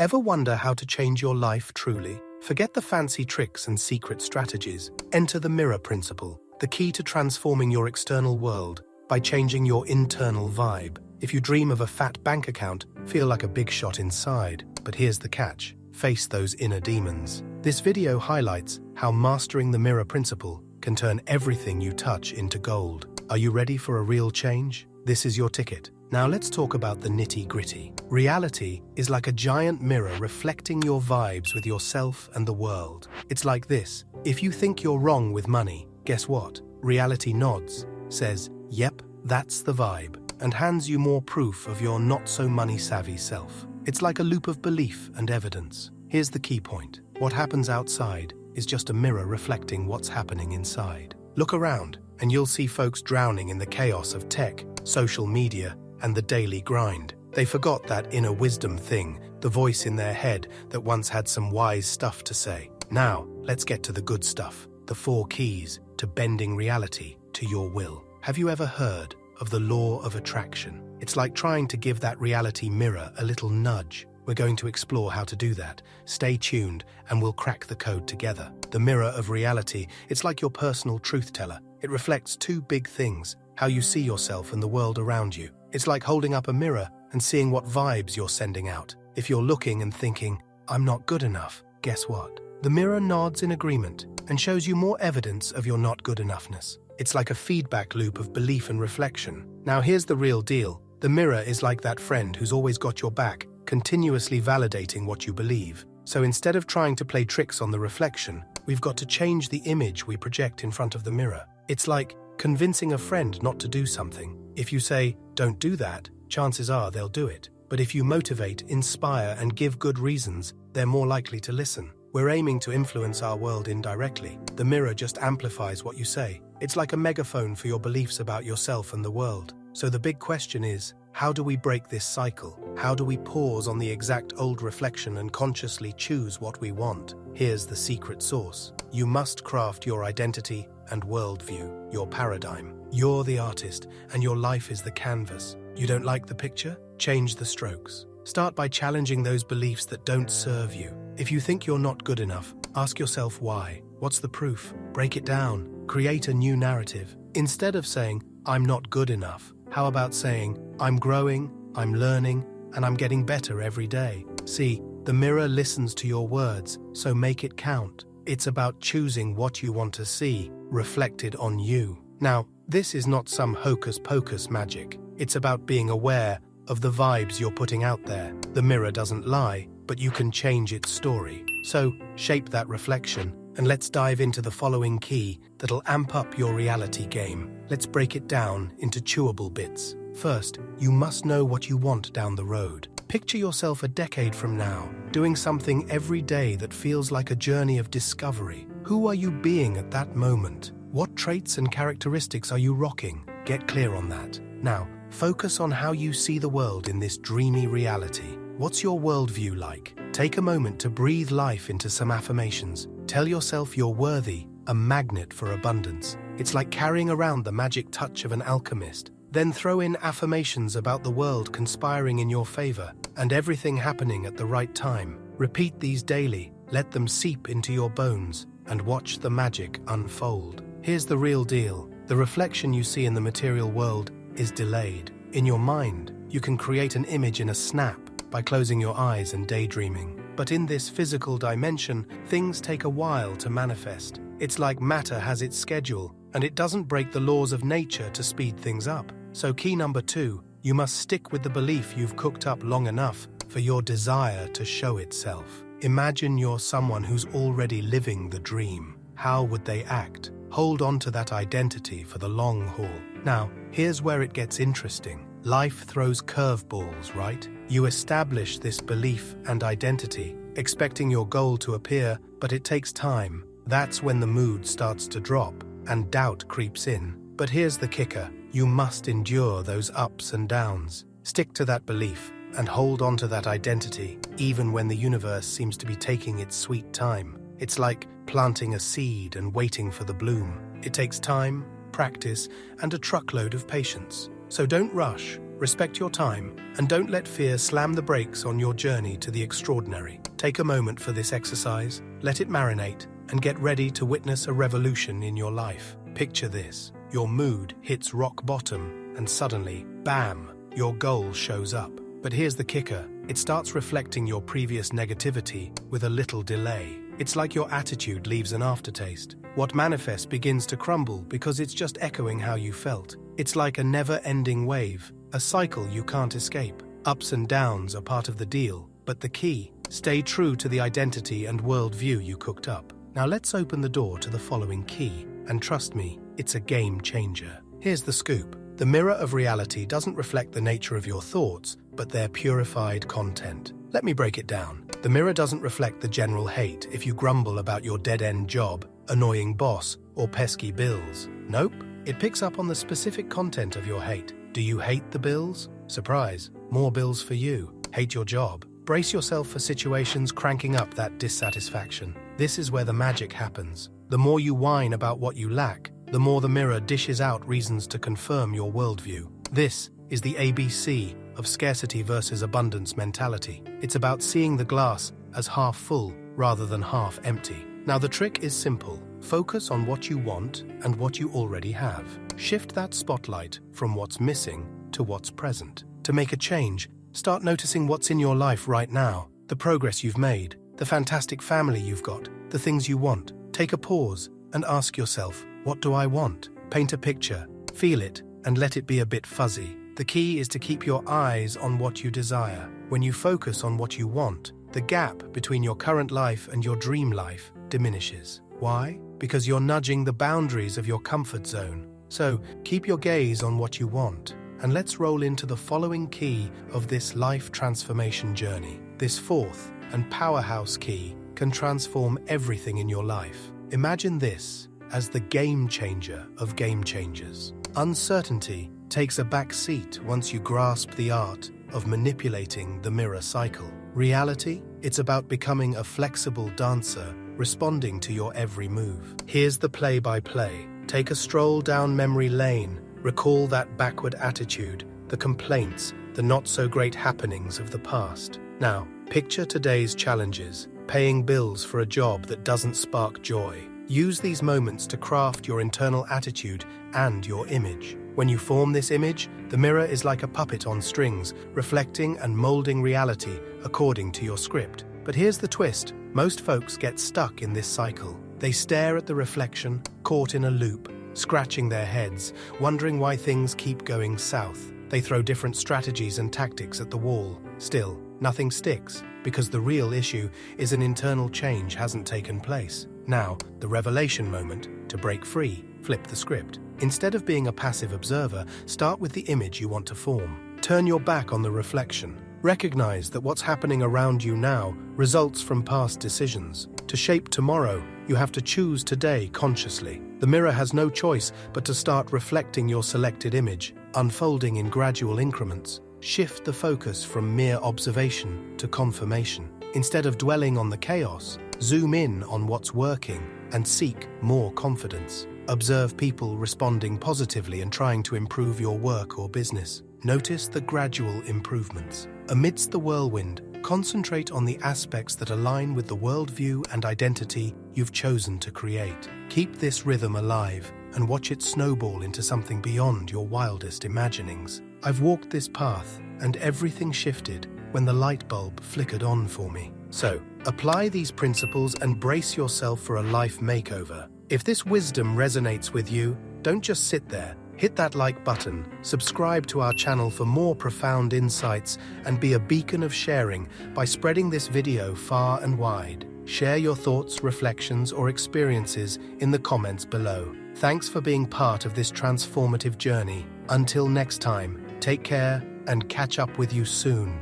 Ever wonder how to change your life truly? Forget the fancy tricks and secret strategies. Enter the mirror principle, the key to transforming your external world by changing your internal vibe. If you dream of a fat bank account, feel like a big shot inside. But here's the catch: face those inner demons. This video highlights how mastering the mirror principle can turn everything you touch into gold. Are you ready for a real change? This is your ticket. Now let's talk about the nitty-gritty. Reality is like a giant mirror reflecting your vibes with yourself and the world. It's like this: if you think you're wrong with money, guess what? Reality nods, says, "Yep, that's the vibe," and hands you more proof of your not-so-money-savvy self. It's like a loop of belief and evidence. Here's the key point: what happens outside is just a mirror reflecting what's happening inside. Look around, and you'll see folks drowning in the chaos of tech, social media, and the daily grind. They forgot that inner wisdom thing, the voice in their head that once had some wise stuff to say. Now, let's get to the good stuff, the 4 keys to bending reality to your will. Have you ever heard of the law of attraction? It's like trying to give that reality mirror a little nudge. We're going to explore how to do that. Stay tuned, and we'll crack the code together. The mirror of reality, it's like your personal truth teller. It reflects 2 big things: how you see yourself and the world around you. It's like holding up a mirror and seeing what vibes you're sending out. If you're looking and thinking, "I'm not good enough," guess what? The mirror nods in agreement and shows you more evidence of your not good enoughness. It's like a feedback loop of belief and reflection. Now here's the real deal. The mirror is like that friend who's always got your back, continuously validating what you believe. So instead of trying to play tricks on the reflection, we've got to change the image we project in front of the mirror. It's like convincing a friend not to do something. If you say, "Don't do that," chances are they'll do it. But if you motivate, inspire, and give good reasons, they're more likely to listen. We're aiming to influence our world indirectly. The mirror just amplifies what you say. It's like a megaphone for your beliefs about yourself and the world. So the big question is, how do we break this cycle? How do we pause on the exact old reflection and consciously choose what we want? Here's the secret sauce. You must craft your identity and worldview, your paradigm. You're the artist, and your life is the canvas. You don't like the picture? Change the strokes. Start by challenging those beliefs that don't serve you. If you think you're not good enough, ask yourself why. What's the proof? Break it down. Create a new narrative. Instead of saying, "I'm not good enough," how about saying, "I'm growing, I'm learning, and I'm getting better every day"? See, the mirror listens to your words, so make it count. It's about choosing what you want to see reflected on you. Now, this is not some hocus-pocus magic. It's about being aware of the vibes you're putting out there. The mirror doesn't lie, but you can change its story. So, shape that reflection, and let's dive into the following key that'll amp up your reality game. Let's break it down into chewable bits. First, you must know what you want down the road. Picture yourself a decade from now, doing something every day that feels like a journey of discovery. Who are you being at that moment? What traits and characteristics are you rocking? Get clear on that. Now, focus on how you see the world in this dreamy reality. What's your worldview like? Take a moment to breathe life into some affirmations. Tell yourself you're worthy, a magnet for abundance. It's like carrying around the magic touch of an alchemist. Then throw in affirmations about the world conspiring in your favor and everything happening at the right time. Repeat these daily, let them seep into your bones, and watch the magic unfold. Here's the real deal. The reflection you see in the material world is delayed. In your mind, you can create an image in a snap by closing your eyes and daydreaming. But in this physical dimension, things take a while to manifest. It's like matter has its schedule, and it doesn't break the laws of nature to speed things up. So key number 2, you must stick with the belief you've cooked up long enough for your desire to show itself. Imagine you're someone who's already living the dream. How would they act? Hold on to that identity for the long haul. Now, here's where it gets interesting. Life throws curveballs, right? You establish this belief and identity, expecting your goal to appear, but it takes time. That's when the mood starts to drop and doubt creeps in. But here's the kicker. You must endure those ups and downs. Stick to that belief and hold on to that identity, even when the universe seems to be taking its sweet time. It's like planting a seed and waiting for the bloom. It takes time, practice, and a truckload of patience. So don't rush. respect your time, and don't let fear slam the brakes on your journey to the extraordinary. Take a moment for this exercise, let it marinate, and get ready to witness a revolution in your life. Picture this: your mood hits rock bottom, and suddenly, bam, your goal shows up. But here's the kicker: it starts reflecting your previous negativity with a little delay. It's like your attitude leaves an aftertaste. What manifests begins to crumble because it's just echoing how you felt. It's like a never-ending wave, a cycle you can't escape. Ups and downs are part of the deal, but the key: stay true to the identity and worldview you cooked up. Now let's open the door to the following key, and trust me, it's a game changer. Here's the scoop: the mirror of reality doesn't reflect the nature of your thoughts, but their purified content. Let me break it down. The mirror doesn't reflect the general hate if you grumble about your dead-end job, annoying boss, or pesky bills. Nope, it picks up on the specific content of your hate. Do you hate the bills? Surprise, more bills for you. Hate your job? Brace yourself for situations cranking up that dissatisfaction. This is where the magic happens. The more you whine about what you lack, the more the mirror dishes out reasons to confirm your worldview. This is the ABC of scarcity versus abundance mentality. It's about seeing the glass as half full rather than half empty. Now the trick is simple. Focus on what you want and what you already have. Shift that spotlight from what's missing to what's present. To make a change, start noticing what's in your life right now, the progress you've made, the fantastic family you've got, the things you want. Take a pause and ask yourself, what do I want? Paint a picture, feel it, and let it be a bit fuzzy. The key is to keep your eyes on what you desire. When you focus on what you want, the gap between your current life and your dream life diminishes. Why? Because you're nudging the boundaries of your comfort zone. So, keep your gaze on what you want. And let's roll into the following key of this life transformation journey. This fourth and powerhouse key can transform everything in your life. Imagine this as the game changer of game changers. Uncertainty takes a back seat once you grasp the art of manipulating the mirror cycle. Reality? It's about becoming a flexible dancer, responding to your every move. Here's the play-by-play. Take a stroll down memory lane. Recall that backward attitude, the complaints, the not-so-great happenings of the past. Now, picture today's challenges, paying bills for a job that doesn't spark joy. Use these moments to craft your internal attitude and your image. When you form this image, the mirror is like a puppet on strings, reflecting and molding reality according to your script. But here's the twist: most folks get stuck in this cycle. They stare at the reflection, caught in a loop, scratching their heads, wondering why things keep going south. They throw different strategies and tactics at the wall. Still, nothing sticks, because the real issue is an internal change hasn't taken place. Now, the revelation moment: to break free, flip the script. Instead of being a passive observer, start with the image you want to form. Turn your back on the reflection. Recognize that what's happening around you now results from past decisions. To shape tomorrow, you have to choose today consciously. The mirror has no choice but to start reflecting your selected image, unfolding in gradual increments. Shift the focus from mere observation to confirmation. Instead of dwelling on the chaos, zoom in on what's working and seek more confidence. Observe people responding positively and trying to improve your work or business. Notice the gradual improvements. Amidst the whirlwind, concentrate on the aspects that align with the worldview and identity you've chosen to create. Keep this rhythm alive and watch it snowball into something beyond your wildest imaginings. I've walked this path, and everything shifted when the light bulb flickered on for me. So, apply these principles and brace yourself for a life makeover. If this wisdom resonates with you, don't just sit there. Hit that like button, subscribe to our channel for more profound insights, and be a beacon of sharing by spreading this video far and wide. Share your thoughts, reflections, or experiences in the comments below. Thanks for being part of this transformative journey. Until next time, take care and catch up with you soon.